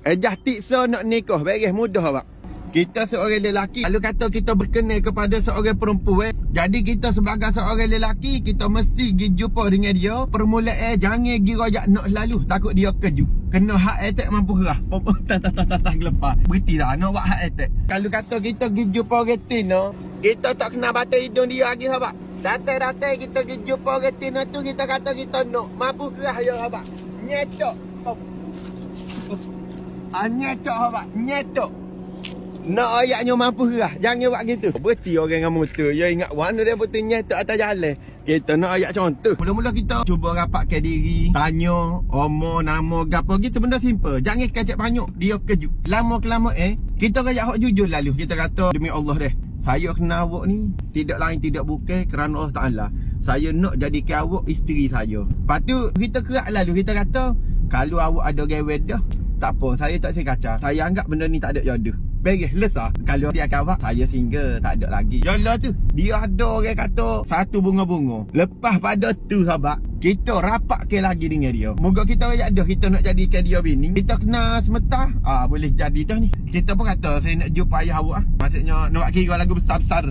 Ejah tiksa nak nikah, beres mudah awak. Kita seorang lelaki, kalau kata kita berkenal kepada seorang perempuan, jadi kita sebagai seorang lelaki, kita mesti pergi jumpa dengan dia. Permulaan jangan pergi rojak nak lalu, takut dia kejut. Kena hak attack mampu gerah. Tak gelepar. Berhenti dah nak buat hak attack. Kalau kata kita pergi jumpa retina, kita tak kena batal hidung dia lagi sahabat. Datang-datang kita pergi jumpa retina tu, kita kata kita nak mampu gerah ya sahabat. Nyetok. Nyetok sahabat, nyetok. Nak ayaknya mampu gerah, jangan buat gitu. Berhenti orang dengan motor. Ya ingat mana dia betul nyetok atas jalan. Kita nak ayak contoh. Mula-mula kita cuba rapatkan diri, tanya umur, nama, gapo gitu, benda simple. Jangan kacak banyak, dia kejut. Lama-kelama kita kayak hak jujur lalu. Kita kata demi Allah deh, saya kena awak ni tidak lain tidak bukan kerana Allah Taala. Saya nak jadikan awak isteri saya. Lepas tu kita kerak lalu, kita kata kalau awak ada gawe dah, tak apa, saya tak sekacau. Saya anggap benda ni tak ada jodoh. Beres, lesah. Kalau dia kawak, saya single, tak ada lagi. Yalah tu, dia ada orang kata satu bunga-bunga. Lepas pada tu sahabat, kita rapat ke lagi dengan dia. Moga kita rakyat dah, kita nak jadikan dia bini. Kita kena semeta, boleh jadi dah ni. Kita pun kata, saya nak jumpa ayah awak. Maksudnya, nak kira lagu besar-besar